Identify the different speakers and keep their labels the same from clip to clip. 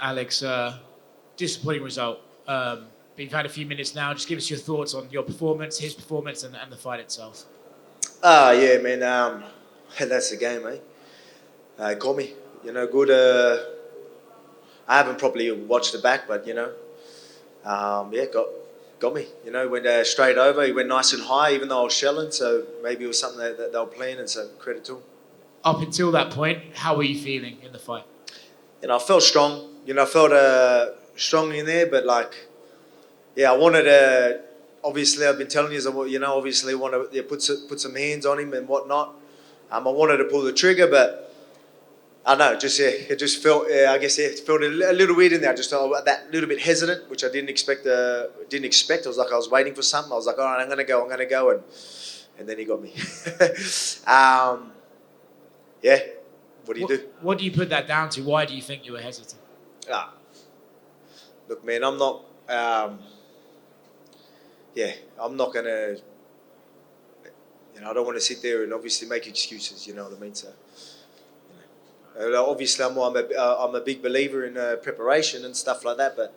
Speaker 1: Alex, disappointing result. But you've had a few minutes now. Just give us your thoughts on your performance, his performance, and the fight itself.
Speaker 2: Yeah, man. That's the game, eh? Call me. Good. I haven't properly watched it back, but yeah, got me. Went straight over. He went nice and high, even though I was shelling. So maybe it was something that they were planning. So credit to him.
Speaker 1: Up until that point, how were you feeling in the fight?
Speaker 2: I felt strong. I felt strong in there, but yeah, I wanted to. Obviously, I've been telling you, obviously want to put some hands on him and whatnot. I wanted to pull the trigger, but I don't know, it just felt. I guess it felt a little weird in there. I just felt that little bit hesitant, which I didn't expect. I was I was waiting for something. I was like, all right, I'm gonna go, and then he got me. Yeah. What do you do?
Speaker 1: What do you put that down to? Why do you think you were hesitant?
Speaker 2: Look, man, I'm not. I'm not gonna. I don't want to sit there and obviously make excuses. You know what I mean? So, obviously, I'm a big believer in preparation and stuff like that. But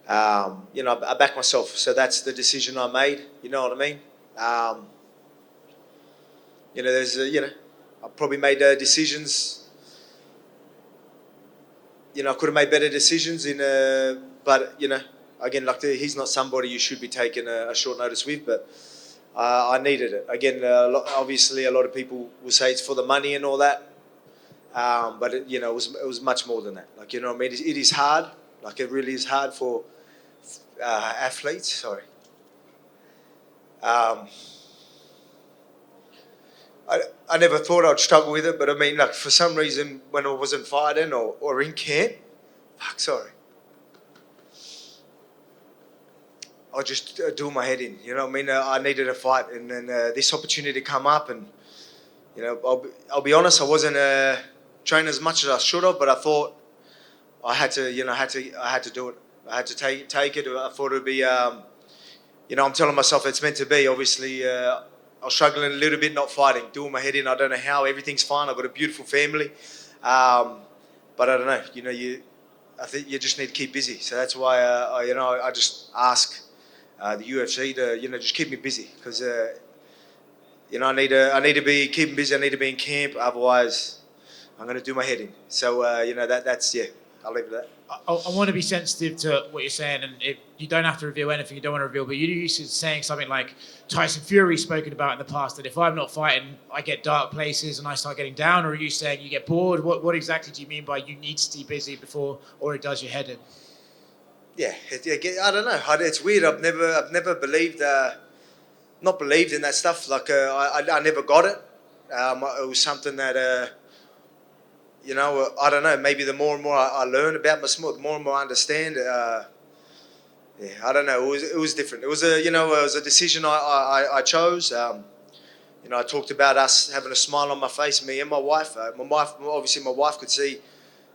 Speaker 2: I back myself. So that's the decision I made. You know what I mean? There's I probably made decisions. I could have made better decisions but again, he's not somebody you should be taking a short notice with, but I needed it. Again, obviously, a lot of people will say it's for the money and all that, but it was much more than that. What I mean? It is hard. It really is hard for athletes. Sorry. I never thought I'd struggle with it, but I mean, for some reason, when I wasn't fighting or in camp, I just do my head in. You know what I mean? I needed a fight, and then this opportunity come up, and I'll be honest, I wasn't training as much as I should have, but I thought I had to, I had to do it. I had to take it. I thought it would be, I'm telling myself it's meant to be. Obviously, I was struggling a little bit, not fighting, doing my head in. I don't know how. Everything's fine. I've got a beautiful family, but I don't know. I think you just need to keep busy. So that's why I just ask the UFC to just keep me busy because I need to be keeping busy. I need to be in camp. Otherwise, I'm going to do my head in. So that's I'll leave it at that.
Speaker 1: I want to be sensitive to what you're saying, and you don't have to reveal anything you don't want to reveal, but you're used to saying something like Tyson Fury's spoken about in the past, that if I'm not fighting, I get dark places and I start getting down, or are you saying you get bored? What exactly do you mean by you need to stay busy before, or it does your head in?
Speaker 2: Yeah, I don't know. It's weird. I've never believed, not believed in that stuff. I never got it. It was something that... I don't know, maybe the more and more I learn about my sport, the more and more I understand. I don't know. It was different. It was a decision I chose. I talked about us having a smile on my face, me and my wife. Obviously, my wife could see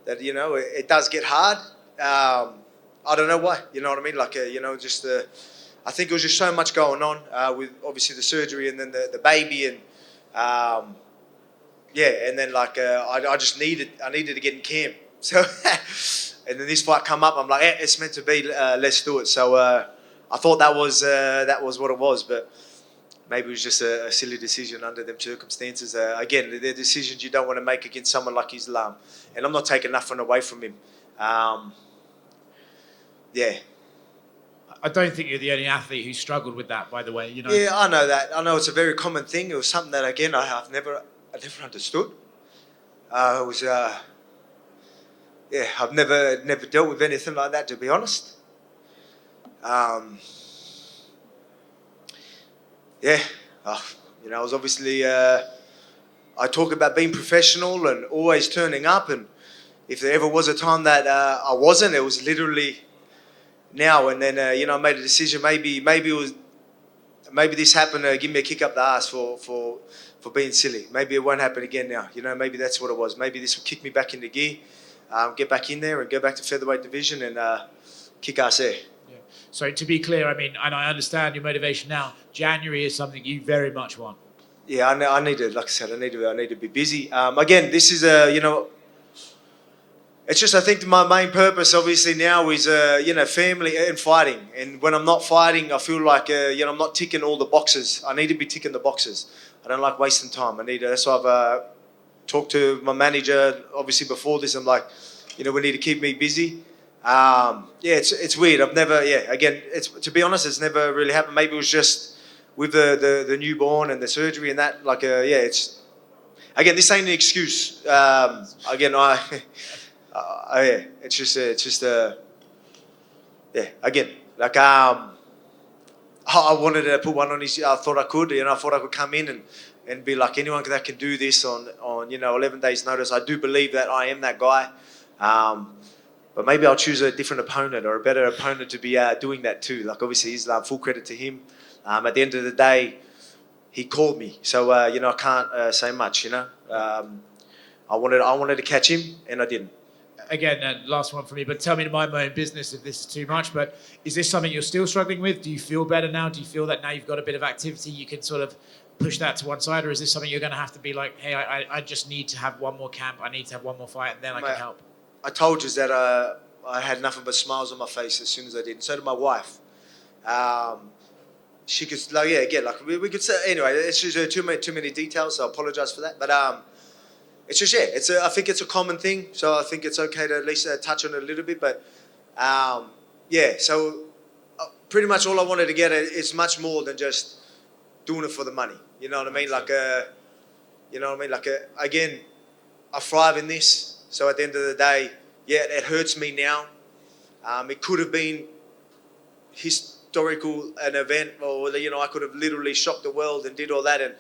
Speaker 2: that it does get hard. I don't know why. You know what I mean? I think it was just so much going on with obviously the surgery and then the baby and. And then I just needed to get in camp. So, and then this fight come up. I'm like, it's meant to be. Let's do it. So I thought that was what it was, but maybe it was just a silly decision under them circumstances. Again, they're decisions you don't want to make against someone like Islam, and I'm not taking nothing away from him.
Speaker 1: I don't think you're the only athlete who struggled with that, by the way.
Speaker 2: Yeah, I know that. I know it's a very common thing. It was something that again I never understood. It was, I've never dealt with anything like that, to be honest. I was obviously, I talk about being professional and always turning up, and if there ever was a time that I wasn't, it was literally now. And then, I made a decision. Maybe this happened to give me a kick up the ass for being silly. Maybe it won't happen again now. Maybe that's what it was. Maybe this will kick me back into gear, get back in there and go back to featherweight division and kick ass there.
Speaker 1: Yeah. So to be clear, I mean, and I understand your motivation now, January is something you very much want.
Speaker 2: Yeah, I need to, like I said, I need to be busy. Again, this is it's It's just I think my main purpose, obviously, now is family and fighting. And when I'm not fighting, I feel like I'm not ticking all the boxes. I need to be ticking the boxes. I don't like wasting time. That's why I've talked to my manager. Obviously, before this, I'm like, we need to keep me busy. It's weird. I've never. Again, it's to be honest, it's never really happened. Maybe it was just with the newborn and the surgery and that. It's again, this ain't an excuse. Again, it's just again, I wanted to put one on his. I thought I could, I thought I could come in and be like anyone that can do this on 11 days notice. I do believe that I am that guy, but maybe I'll choose a different opponent or a better opponent to be doing that too. Like obviously, Islam, full credit to him. At the end of the day, he called me, so I can't say much. I wanted to catch him, and I didn't.
Speaker 1: Again, last one for me, but tell me to mind my own business if this is too much, but is this something you're still struggling with? Do you feel better now? Do you feel that now you've got a bit of activity, you can sort of push that to one side, or is this something you're going to have to be like, hey, I just need to have one more camp, I need to have one more fight, and then I can help?
Speaker 2: I told you that I had nothing but smiles on my face as soon as I did, and so did my wife. She could, we could say, anyway, it's just too many details, so I apologize for that, but it's just, I think it's a common thing, so I think it's okay to at least touch on it a little bit. But so pretty much all I wanted to get is much more than just doing it for the money. You know what I mean? Again, I thrive in this. So at the end of the day, it hurts me now. It could have been historical an event, or I could have literally shocked the world and did all that, and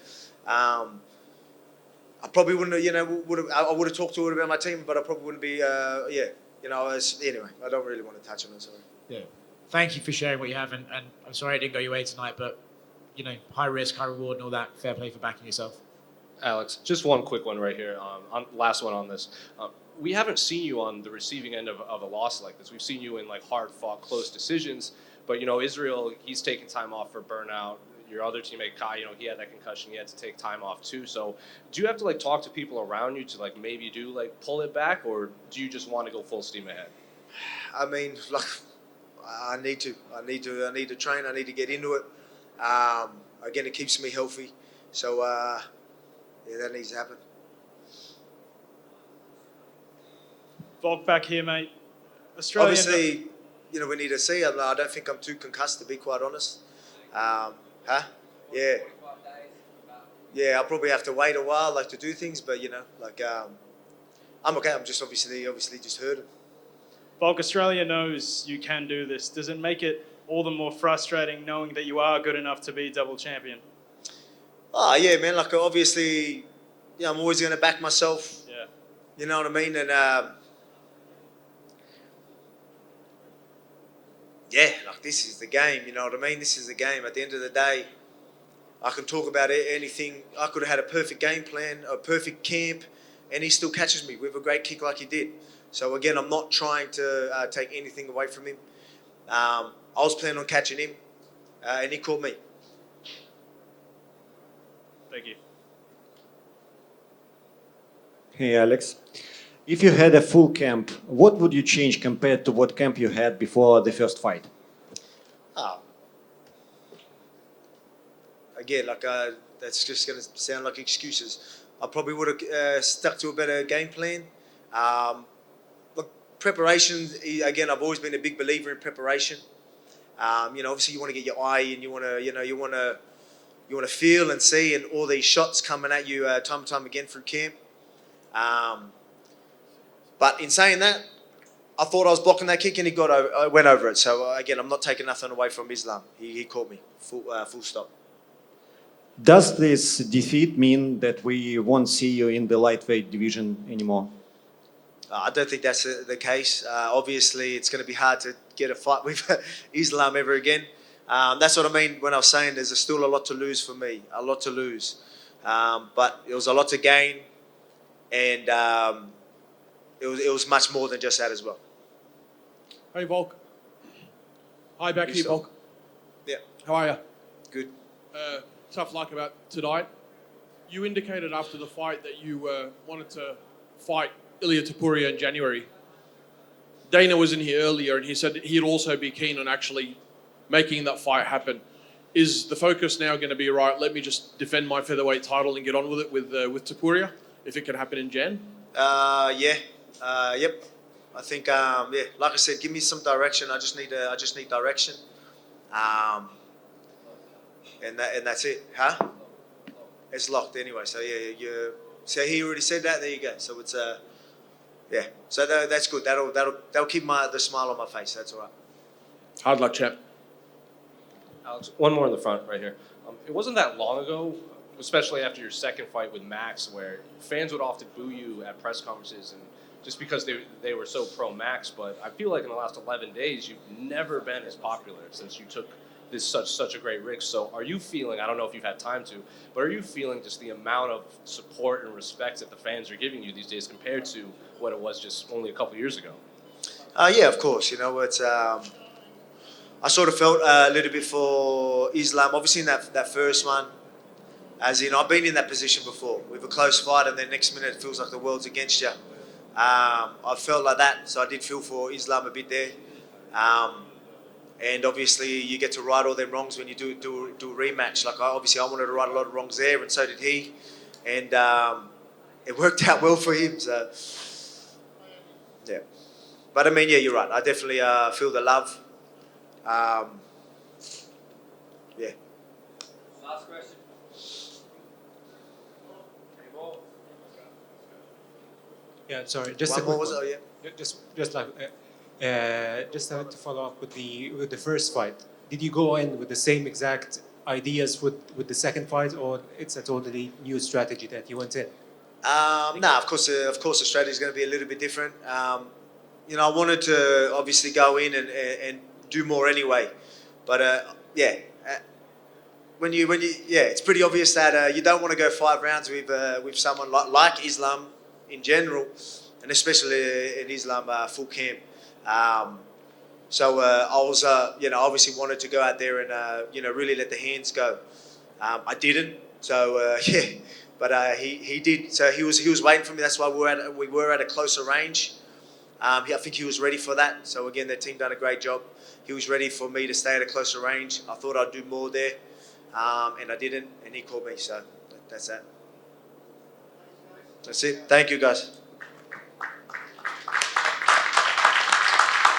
Speaker 2: I probably wouldn't have, I would have talked to her about my team, but I probably wouldn't be, anyway, I don't really want to touch on it, sorry.
Speaker 1: Yeah. Thank you for sharing what you have, and I'm sorry I didn't go your way tonight, but, high risk, high reward and all that, fair play for backing yourself.
Speaker 3: Alex, just one quick one right here, last one on this. We haven't seen you on the receiving end of a loss like this. We've seen you in hard-fought, close decisions, but, Israel, he's taking time off for burnout. Your other teammate Kai, he had that concussion. He had to take time off too. So, do you have to talk to people around you to maybe do pull it back, or do you just want to go full steam ahead?
Speaker 2: I mean, I need to train. I need to get into it. Again, it keeps me healthy. So, that needs to happen.
Speaker 4: Volk back here, mate. Australia.
Speaker 2: Obviously, we need to see. I don't think I'm too concussed, to be quite honest. Yeah. Yeah, I'll probably have to wait a while, to do things, but I'm okay. I'm just obviously just hurting.
Speaker 4: Volk, Australia knows you can do this. Does it make it all the more frustrating knowing that you are good enough to be double champion?
Speaker 2: Oh yeah, man. Obviously, I'm always going to back myself.
Speaker 4: Yeah.
Speaker 2: You know what I mean? And this is the game, you know what I mean? This is the game. At the end of the day, I can talk about anything. I could have had a perfect game plan, a perfect camp, and he still catches me with a great kick like he did. So again, I'm not trying to take anything away from him. I was planning on catching him, and he caught me.
Speaker 4: Thank you.
Speaker 5: Hey, Alex. If you had a full camp, what would you change compared to what camp you had before the first fight?
Speaker 2: Again, that's just going to sound like excuses. I probably would have stuck to a better game plan. Preparation, again, I've always been a big believer in preparation. Obviously you want to get your eye in, you want to feel and see, and all these shots coming at you time and time again through camp. But in saying that, I thought I was blocking that kick and he went over it. So again, I'm not taking nothing away from Islam. He caught me, full stop.
Speaker 5: Does this defeat mean that we won't see you in the lightweight division anymore?
Speaker 2: I don't think that's the case. Obviously, it's going to be hard to get a fight with Islam ever again. That's what I mean when I was saying there's still a lot to lose for me, a lot to lose. But it was a lot to gain, and it was much more than just that as well.
Speaker 6: Hey, Volk. Hi, back here, Volk.
Speaker 2: Yeah.
Speaker 6: How are you?
Speaker 2: Good.
Speaker 6: Tough luck about tonight. You indicated after the fight that you wanted to fight Ilia Topuria in January. Dana was in here earlier and he said he'd also be keen on actually making that fight happen. Is the focus now going to be, right, let me just defend my featherweight title and get on with it with Topuria, if it can happen in Jan?
Speaker 2: Yep. I think like I said, give me some direction. I just need direction. And that's it. Huh? It's locked anyway. So so he already said that. There you go. So it's yeah. So that's good. That'll keep the smile on my face. That's all right.
Speaker 6: Hard luck, champ.
Speaker 3: Alex, one more in the front right here. It wasn't that long ago, especially after your second fight with Max, where fans would often boo you at press conferences, and just because they were so pro Max. But I feel like in the last 11 days, you've never been as popular since you took this such a great risk. So are you feeling, I don't know if you've had time to, but are you feeling just the amount of support and respect that the fans are giving you these days compared to what it was just only a couple years ago?
Speaker 2: Yeah, of course. You know, it's I sort of felt a little bit for Islam. Obviously, in that first one, as in I've been in that position before with a close fight, and then next minute it feels like the world's against you. I felt like that, so I did feel for Islam a bit there. And obviously, you get to right all them wrongs when you do a rematch. Like obviously, I wanted to right a lot of wrongs there, and so did he. And it worked out well for him. So yeah, but I mean, yeah, you're right. I definitely feel the love. Yeah.
Speaker 7: Last question.
Speaker 8: Yeah, sorry. Just
Speaker 2: One
Speaker 8: a
Speaker 2: more
Speaker 8: quick
Speaker 2: was
Speaker 8: one.
Speaker 2: it? Oh, yeah.
Speaker 8: Just to follow up with the first fight. Did you go in with the same exact ideas with the second fight, or it's a totally new strategy that you went in?
Speaker 2: No, of course the strategy is going to be a little bit different. You know, I wanted to obviously go in and do more anyway, but when you it's pretty obvious that you don't want to go 5 rounds with someone like Islam in general, and especially in Islam full camp. So I was obviously wanted to go out there and really let the hands go. I didn't, so yeah. But he did. So he was waiting for me. That's why we were at a closer range. I think he was ready for that. So again, the team done a great job. He was ready for me to stay at a closer range. I thought I'd do more there, and I didn't. And he called me. So that's that. That's it. Thank you, guys.